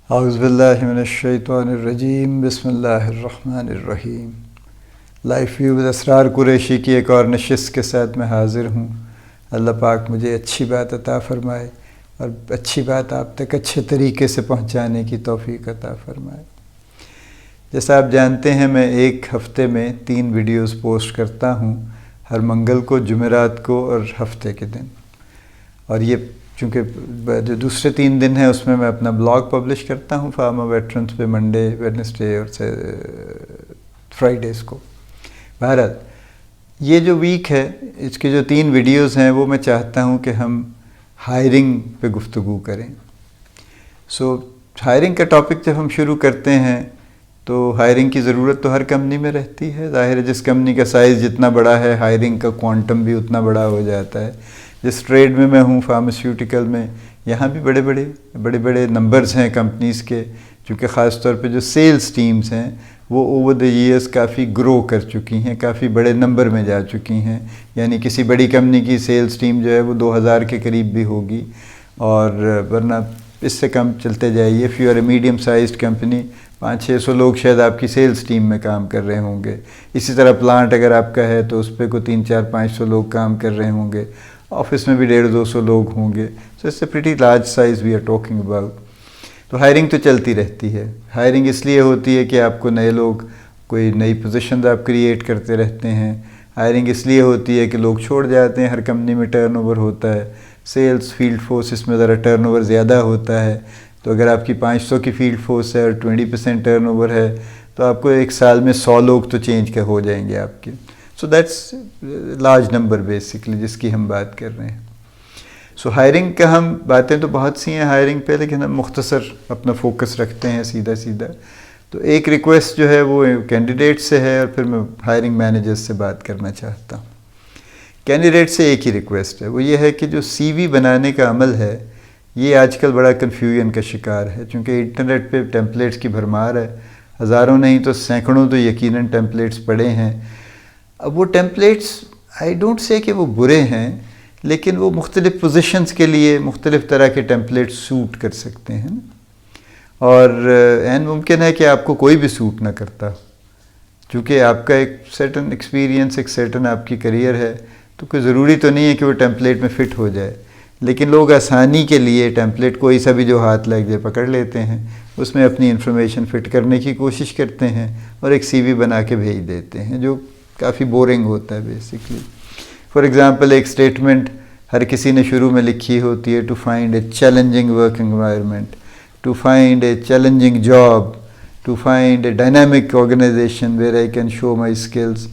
اعوذ باللہ من الشیطان الرجیم، بسم اللہ الرحمن الرحیم۔ لائف ویو ود اسرار قریشی کی ایک اور نشست کے ساتھ میں حاضر ہوں۔ اللہ پاک مجھے اچھی بات عطا فرمائے اور اچھی بات آپ تک اچھے طریقے سے پہنچانے کی توفیق عطا فرمائے۔ جیسا آپ جانتے ہیں، میں ایک ہفتے میں 3 ویڈیوز پوسٹ کرتا ہوں، ہر منگل کو، جمعرات کو اور ہفتے کے دن۔ اور یہ چونکہ جو دوسرے 3 دن ہیں اس میں اپنا بلاگ پبلش کرتا ہوں فارما ویٹرنز پہ، منڈے، ویڈنسڈے اور فرائیڈیز کو۔ بہرحال یہ جو ویک ہے، اس کے جو 3 ویڈیوز ہیں وہ میں چاہتا ہوں کہ ہم ہائرنگ پہ گفتگو کریں۔ ہائرنگ کا ٹاپک جب ہم شروع کرتے ہیں تو ہائرنگ کی ضرورت تو ہر کمپنی میں رہتی ہے۔ ظاہر ہے جس کمپنی کا سائز جتنا بڑا ہے، ہائرنگ کا کوانٹم بھی اتنا بڑا ہو جاتا ہے۔ جس ٹریڈ میں ہوں، فارماسیوٹیکل میں، یہاں بھی بڑے نمبرز ہیں کمپنیز کے، چونکہ خاص طور پہ جو سیلز ٹیمز ہیں وہ اوور دی ایئرز کافی گرو کر چکی ہیں، کافی بڑے نمبر میں جا چکی ہیں۔ یعنی کسی بڑی کمپنی کی سیلز ٹیم جو ہے وہ 2000 کے قریب بھی ہوگی، اور ورنہ اس سے کم چلتے جائیے۔ If you are a medium sized company, 500-600 لوگ شاید آپ کی سیلز ٹیم میں کام کر رہے ہوں گے۔ اسی طرح پلانٹ اگر آپ کا ہے تو اس پہ کوئی 300-400-500 لوگ کام کر رہے ہوں گے۔ آفس میں بھی 150-200 لوگ ہوں گے۔ So it's a pretty large size we are talking about. تو ہائرنگ تو چلتی رہتی ہے۔ ہائرنگ اس لیے ہوتی ہے کہ آپ کو نئے لوگ، کوئی نئی پوزیشنز آپ کریٹ کرتے رہتے ہیں۔ ہائرنگ اس لیے ہوتی ہے کہ لوگ چھوڑ جاتے ہیں، ہر کمپنی میں ٹرن اوور ہوتا ہے۔ سیلز فیلڈ فورس، اس میں ذرا ٹرن اوور زیادہ ہوتا ہے۔ تو اگر آپ کی 500 کی فیلڈ فورس ہے اور 20% ٹرن اوور ہے تو آپ کو ایک سال میں 100 لوگ تو چینج ہو جائیں گے آپ کے۔ So that's large number basically جس کی ہم بات کر رہے ہیں۔ سو ہائرنگ کا ہم باتیں تو بہت سی ہیں ہائرنگ پہ، لیکن ہم مختصر اپنا فوکس رکھتے ہیں سیدھا۔ تو ایک ریکویسٹ جو ہے وہ کینڈیڈیٹ سے ہے، اور پھر میں ہائرنگ مینیجرز سے بات کرنا چاہتا ہوں۔ کینڈیڈیٹ سے ایک ہی ریکویسٹ ہے، وہ یہ ہے کہ جو سی وی بنانے کا عمل ہے یہ آج کل بڑا کنفیوژن کا شکار ہے، چونکہ انٹرنیٹ پہ ٹیمپلیٹس کی بھرمار ہے۔ ہزاروں نہیں تو سینکڑوں تو یقیناً ٹیمپلیٹس پڑے ہیں۔ اب وہ ٹیمپلیٹس آئی ڈونٹ سے کہ وہ برے ہیں، لیکن وہ مختلف پوزیشنز کے لیے مختلف طرح کے ٹیمپلیٹ سوٹ کر سکتے ہیں، اور این ممکن ہے کہ آپ کو کوئی بھی سوٹ نہ کرتا، چونکہ آپ کا ایک سرٹن ایکسپیرینس، ایک سرٹن آپ کی کریئر ہے، تو کوئی ضروری تو نہیں ہے کہ وہ ٹیمپلیٹ میں فٹ ہو جائے۔ لیکن لوگ آسانی کے لیے ٹیمپلیٹ کوئی سا بھی جو ہاتھ لگ جائے پکڑ لیتے ہیں، اس میں اپنی انفارمیشن فٹ کرنے کی کوشش کرتے ہیں اور ایک سی وی بنا کے بھیج دیتے ہیں، جو کافی بورنگ ہوتا ہے بیسکلی۔ فار ایگزامپل، ایک اسٹیٹمنٹ ہر کسی نے شروع میں لکھی ہوتی ہے: to find a challenging work environment, to find a challenging job, to find a dynamic organization where I can show my skills.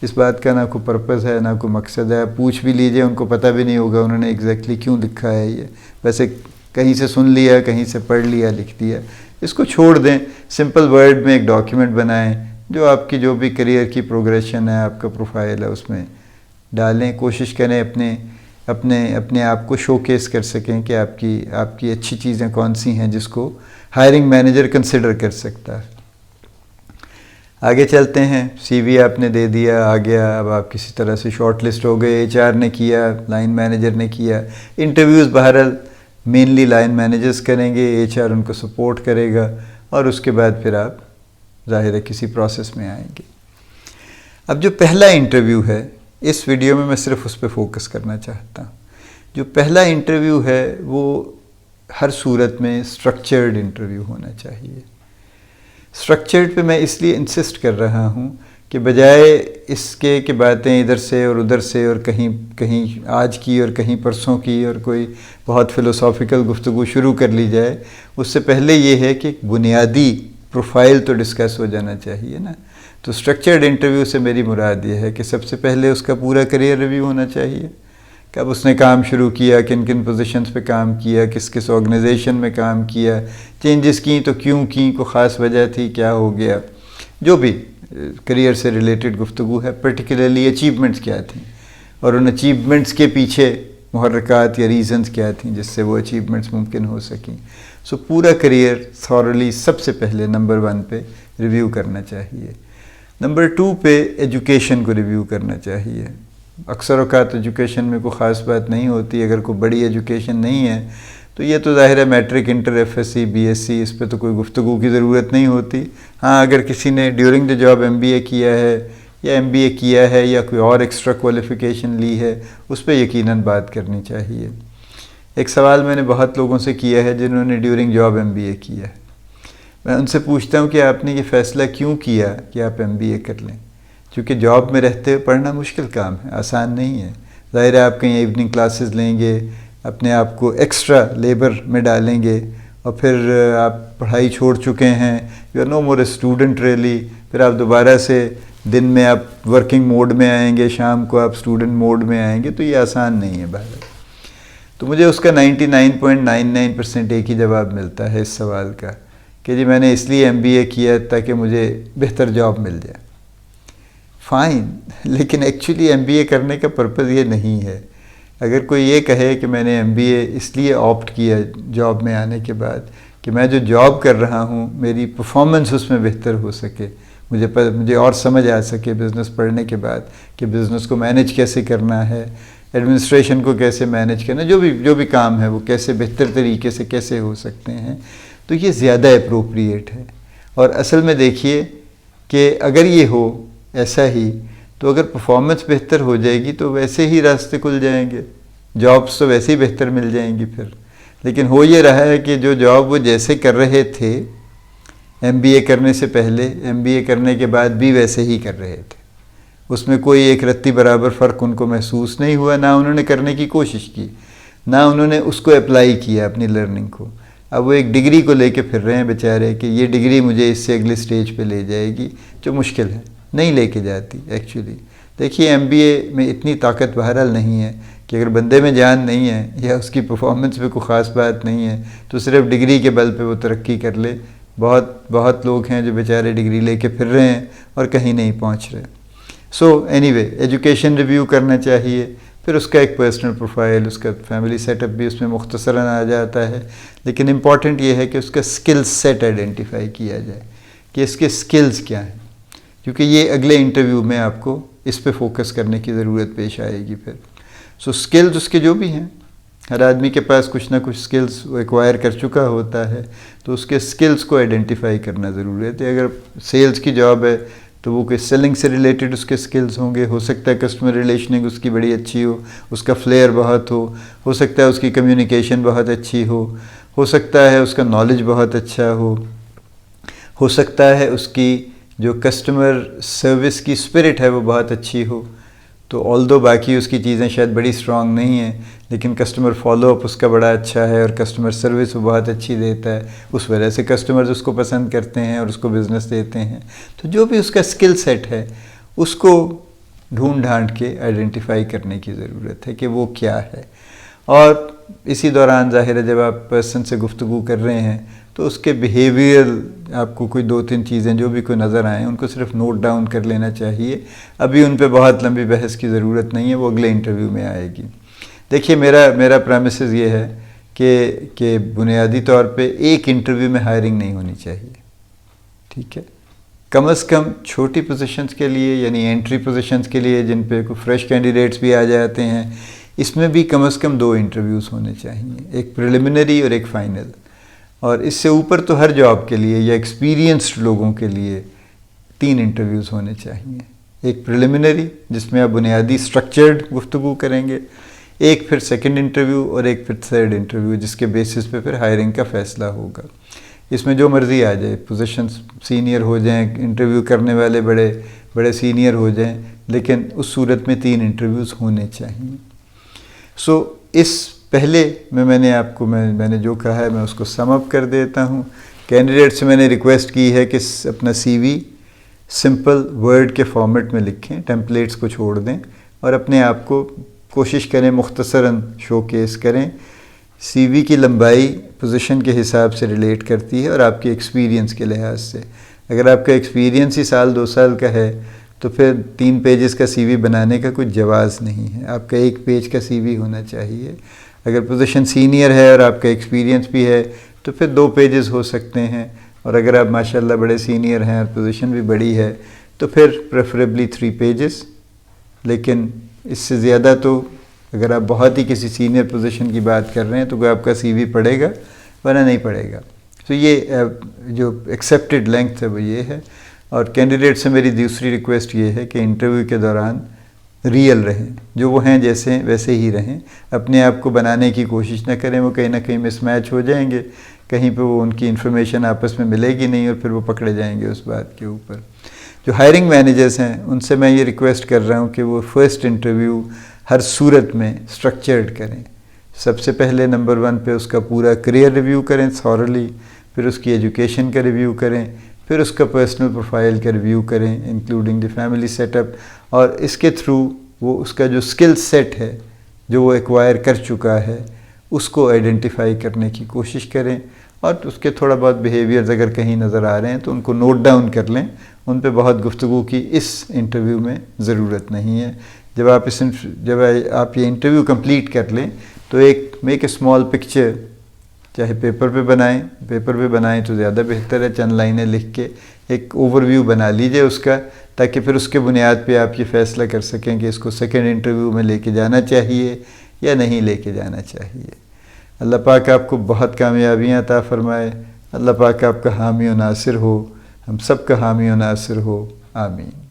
اس بات کا نہ کوئی پرپز ہے، نہ کوئی مقصد ہے۔ آپ پوچھ بھی لیجئے، ان کو پتہ بھی نہیں ہوگا انہوں نے ایگزیکٹلی کیوں لکھا ہے یہ، ویسے کہیں سے سن لیا، کہیں سے پڑھ لیا، لکھ دیا۔ اس کو چھوڑ دیں، سمپل ورڈ میں ایک ڈاکیومنٹ بنائیں، جو آپ کی جو بھی کریئر کی پروگریشن ہے، آپ کا پروفائل ہے، اس میں ڈالیں۔ کوشش کریں اپنے آپ کو شو کیس کر سکیں کہ آپ کی اچھی چیزیں کون سی ہیں جس کو ہائرنگ مینیجر کنسیڈر کر سکتا ہے۔ آگے چلتے ہیں۔ سی وی آپ نے دے دیا، آ گیا، اب آپ کسی طرح سے شارٹ لسٹ ہو گئے، ایچ آر نے کیا، لائن مینیجر نے کیا۔ انٹرویوز بہرحال مینلی لائن مینیجرز کریں گے، ایچ آر ان کو سپورٹ کرے گا، اور اس کے بعد پھر آپ ظاہر ہے کسی پروسیس میں آئیں گے۔ اب جو پہلا انٹرویو ہے، اس ویڈیو میں صرف اس پہ فوکس کرنا چاہتا ہوں۔ جو پہلا انٹرویو ہے وہ ہر صورت میں اسٹرکچرڈ انٹرویو ہونا چاہیے۔ اسٹرکچرڈ پہ میں اس لیے انسسٹ کر رہا ہوں کہ بجائے اس کے کہ باتیں ادھر سے اور ادھر سے اور کہیں آج کی اور کہیں پرسوں کی اور کوئی بہت فلسافیکل گفتگو شروع کر لی جائے، اس سے پہلے یہ ہے کہ بنیادی پروفائل تو ڈسکس ہو جانا چاہیے نا۔ تو اسٹرکچرڈ انٹرویو سے میری مراد یہ ہے کہ سب سے پہلے اس کا پورا کریئر ریویو ہونا چاہیے، کب اس نے کام شروع کیا، کن کن پوزیشنز پہ کام کیا، کس آرگنائزیشن میں کام کیا، چینجز کی تو کیوں کی، کوئی خاص وجہ تھی، کیا ہو گیا، جو بھی کریئر سے ریلیٹڈ گفتگو ہے، پرٹیکولرلی اچیومنٹس کیا تھیں، اور ان اچیومنٹس کے پیچھے محرکات یا ریزنز کیا تھیں جس سے وہ اچیومنٹس ممکن ہو سکیں۔ سو پورا کریئر تھورلی سب سے پہلے نمبر 1 پہ ریویو کرنا چاہیے۔ نمبر 2 پہ ایجوکیشن کو ریویو کرنا چاہیے۔ اکثر اوقات ایجوکیشن میں کوئی خاص بات نہیں ہوتی، اگر کوئی بڑی ایجوکیشن نہیں ہے، تو یہ تو ظاہر ہے matric inter F S C B S C اس پہ تو کوئی گفتگو کی ضرورت نہیں ہوتی. ہاں اگر کسی نے during the job M B A کیا ہے یا ایم بی اے کیا ہے یا کوئی اور ایکسٹرا کوالیفیکیشن لی ہے اس پہ یقیناً بات کرنی چاہیے. ایک سوال میں نے بہت لوگوں سے کیا ہے جنہوں نے during job M B A کیا ہے. میں ان سے پوچھتا ہوں کہ آپ نے یہ فیصلہ کیوں کیا کہ آپ ایم بی اے کر لیں؟ کیونکہ جاب میں رہتے ہوئے پڑھنا مشکل کام ہے، آسان نہیں ہے. ظاہر ہے آپ کہیں ایوننگ کلاسز لیں گے، اپنے آپ کو ایکسٹرا لیبر میں ڈالیں گے، اور پھر آپ پڑھائی چھوڑ چکے ہیں، you are no more a student really. پھر آپ دوبارہ سے دن میں آپ ورکنگ موڈ میں آئیں گے، شام کو آپ اسٹوڈنٹ موڈ میں آئیں گے، تو یہ آسان نہیں ہے بہرحال. تو مجھے اس کا 99.99% ایک ہی جواب ملتا ہے اس سوال کا کہ جی میں نے اس لیے ایم بی اے کیا تاکہ مجھے بہتر جاب مل جائے. فائن، لیکن ایکچولی ایم بی اے کرنے کا پرپز یہ نہیں ہے. اگر کوئی یہ کہے کہ میں نے ایم بی اے اس لیے آپٹ کیا جاب میں آنے کے بعد کہ میں جو جاب کر رہا ہوں میری پرفارمنس اس میں بہتر ہو سکے، مجھے اور سمجھ آ سکے بزنس پڑھنے کے بعد کہ بزنس کو مینیج کیسے کرنا ہے، ایڈمنسٹریشن کو کیسے مینیج کرنا، جو بھی کام ہے وہ کیسے بہتر طریقے سے کیسے ہو سکتے ہیں، تو یہ زیادہ اپروپریٹ ہے. اور اصل میں دیکھیے کہ اگر یہ ہو ایسا ہی تو اگر پرفارمنس بہتر ہو جائے گی تو ویسے ہی راستے کھل جائیں گے، جابس تو ویسے ہی بہتر مل جائیں گی پھر. لیکن ہو یہ رہا ہے کہ جو جاب وہ جیسے کر رہے تھے ایم بی اے کرنے سے پہلے، ایم بی اے کرنے کے بعد بھی ویسے ہی کر رہے تھے. اس میں کوئی ایک رتی برابر فرق ان کو محسوس نہیں ہوا، نہ انہوں نے کرنے کی کوشش کی، نہ انہوں نے اس کو اپلائی کیا اپنی لرننگ کو. اب وہ ایک ڈگری کو لے کے پھر رہے ہیں بیچارے کہ یہ ڈگری مجھے اس سے اگلے سٹیج پہ لے جائے گی، جو مشکل ہے، نہیں لے کے جاتی ایکچولی. دیکھیے ایم بی اے میں اتنی طاقت بہرحال نہیں ہے کہ اگر بندے میں جان نہیں ہے یا اس کی پرفارمنس پہ کوئی خاص بات نہیں ہے تو صرف ڈگری کے بل پہ وہ ترقی کر لے. بہت لوگ ہیں جو بیچارے ڈگری لے کے پھر رہے ہیں اور کہیں نہیں پہنچ رہے. So any way education review کرنا چاہیے، پھر اس کا ایک پرسنل پروفائل، اس کا فیملی سیٹ اپ بھی اس میں مختصراً آ جاتا ہے. لیکن امپورٹنٹ یہ ہے کہ اس کا اسکل سیٹ آئیڈینٹیفائی کیا جائے کہ اس کے اسکلز کیا ہیں، کیونکہ یہ اگلے انٹرویو میں آپ کو اس پہ فوکس کرنے کی ضرورت پیش آئے گی پھر. سو اسکلز اس کے جو بھی ہیں، ہر آدمی کے پاس کچھ نہ کچھ اسکلز وہ ایکوائر کر چکا ہوتا ہے، تو اس کے اسکلز کو آئیڈینٹیفائی کرنا ضرورت ہے. اگر سیلز کی جاب ہے تو وہ کوئی سیلنگ سے ریلیٹڈ اس کے اسکلز ہوں گے، ہو سکتا ہے کسٹمر ریلیشننگ اس کی بڑی اچھی اس کا فلیئر بہت ہو سکتا ہے اس کی کمیونیکیشن بہت اچھی ہو سکتا ہے اس کا نالج بہت اچھا ہو سکتا ہے اس کی جو کسٹمر سروس کی اسپرٹ ہے وہ بہت اچھی ہو. تو آلدو باقی اس کی چیزیں شاید بڑی اسٹرانگ نہیں ہیں، لیکن کسٹمر فالو اپ اس کا بڑا اچھا ہے اور کسٹمر سروس وہ بہت اچھی دیتا ہے، اس وجہ سے کسٹمرز اس کو پسند کرتے ہیں اور اس کو بزنس دیتے ہیں. تو جو بھی اس کا اسکل سیٹ ہے اس کو ڈھونڈ ڈھانڈ کے آئیڈینٹیفائی کرنے کی ضرورت ہے کہ وہ کیا ہے. اور اسی دوران ظاہر ہے جب آپ پرسن سے گفتگو کر رہے ہیں تو اس کے بیہیویئر آپ کو کوئی 2-3 چیزیں جو بھی کوئی نظر آئیں ان کو صرف نوٹ ڈاؤن کر لینا چاہیے. ابھی ان پہ بہت لمبی بحث کی ضرورت نہیں ہے، وہ اگلے انٹرویو میں آئے گی. دیکھیے میرا پریمیسز یہ ہے کہ بنیادی طور پہ ایک انٹرویو میں ہائرنگ نہیں ہونی چاہیے، ٹھیک ہے. کم از کم چھوٹی پوزیشنز کے لیے، یعنی انٹری پوزیشنز کے لیے جن پہ کوئی فریش کینڈیڈیٹس بھی آ جاتے ہیں، اس میں بھی کم از کم 2 انٹرویوز ہونے چاہیے، ایک پریلیمنری اور ایک فائنل. اور اس سے اوپر تو ہر جاب کے لیے یا ایکسپیرینسڈ لوگوں کے لیے 3 انٹرویوز ہونے چاہیے. ایک پریلیمنری جس میں آپ بنیادی اسٹرکچرڈ گفتگو کریں گے، ایک پھر سیکنڈ انٹرویو اور ایک پھر تھرڈ انٹرویو جس کے بیسس پہ پھر ہائرنگ کا فیصلہ ہوگا. اس میں جو مرضی آ جائے، پوزیشنز سینئر ہو جائیں، انٹرویو کرنے والے بڑے سینئر ہو جائیں، لیکن اس صورت میں 3 انٹرویوز ہونے چاہیے. سو اس پہلے میں نے آپ کو میں نے جو کہا ہے میں اس کو سم اپ کر دیتا ہوں. کینڈیڈیٹ سے میں نے ریکویسٹ کی ہے کہ اپنا سی وی سمپل ورڈ کے فارمیٹ میں لکھیں، ٹیمپلیٹس کو چھوڑ دیں اور اپنے آپ کو کوشش کریں مختصراً شو کیس کریں. سی وی کی لمبائی پوزیشن کے حساب سے ریلیٹ کرتی ہے اور آپ کے ایکسپیرینس کے لحاظ سے. اگر آپ کا ایکسپیرینس ہی 2 سال کا ہے تو پھر 3 پیجز کا سی وی بنانے کا کوئی جواز نہیں ہے، آپ کا 1 پیج کا سی وی ہونا چاہیے. اگر پوزیشن سینئر ہے اور آپ کا ایکسپیرینس بھی ہے تو پھر 2 پیجز ہو سکتے ہیں، اور اگر آپ ماشاءاللہ بڑے سینئر ہیں اور پوزیشن بھی بڑی ہے تو پھر پریفریبلی 3 پیجز. لیکن اس سے زیادہ تو اگر آپ بہت ہی کسی سینئر پوزیشن کی بات کر رہے ہیں تو کوئی آپ کا سی وی پڑھے گا ورنہ نہیں پڑھے گا. تو یہ جو ایکسیپٹڈ لینگتھ ہے وہ یہ ہے. اور کینڈیڈیٹ سے میری دوسری ریکویسٹ یہ ہے کہ انٹرویو کے دوران ریئل رہیں، جو وہ ہیں جیسے ویسے ہی رہیں. اپنے آپ کو بنانے کی کوشش نہ کریں، وہ کہیں نہ کہیں مس میچ ہو جائیں گے، کہیں پہ وہ ان کی انفارمیشن آپس میں ملے گی نہیں اور پھر وہ پکڑے جائیں گے اس بات کے اوپر. جو ہائرنگ مینیجرز ہیں ان سے میں یہ ریکویسٹ کر رہا ہوں کہ وہ فرسٹ انٹرویو ہر صورت میں اسٹرکچرڈ کریں. سب سے پہلے نمبر 1 پہ اس کا پورا کریئر ریویو کریں تھورلی، پھر اس کی ایجوکیشن کا ریویو کریں، پھر اس کا پرسنل پروفائل کا ریویو کریں including the family set up, اور اس کے تھرو وہ اس کا جو اسکل سیٹ ہے جو وہ ایکوائر کر چکا ہے اس کو آئیڈینٹیفائی کرنے کی کوشش کریں. اور اس کے تھوڑا بہت بیہیویئرز اگر کہیں نظر آ رہے ہیں تو ان کو نوٹ ڈاؤن کر لیں. ان پہ بہت گفتگو کی اس انٹرویو میں ضرورت نہیں ہے. جب آپ یہ انٹرویو کمپلیٹ کر لیں تو ایک میک اے اسمال پکچر، چاہے پیپر پہ بنائیں تو زیادہ بہتر ہے، چند لائنیں لکھ کے ایک اوور ویو بنا لیجئے اس کا، تاکہ پھر اس کے بنیاد پہ آپ یہ فیصلہ کر سکیں کہ اس کو سیکنڈ انٹرویو میں لے کے جانا چاہیے یا نہیں لے کے جانا چاہیے. اللہ پاک آپ کو بہت کامیابیاں عطا فرمائے. اللہ پاک آپ کا حامی و ناصر ہو، ہم سب کا حامی و ناصر ہو. آمین.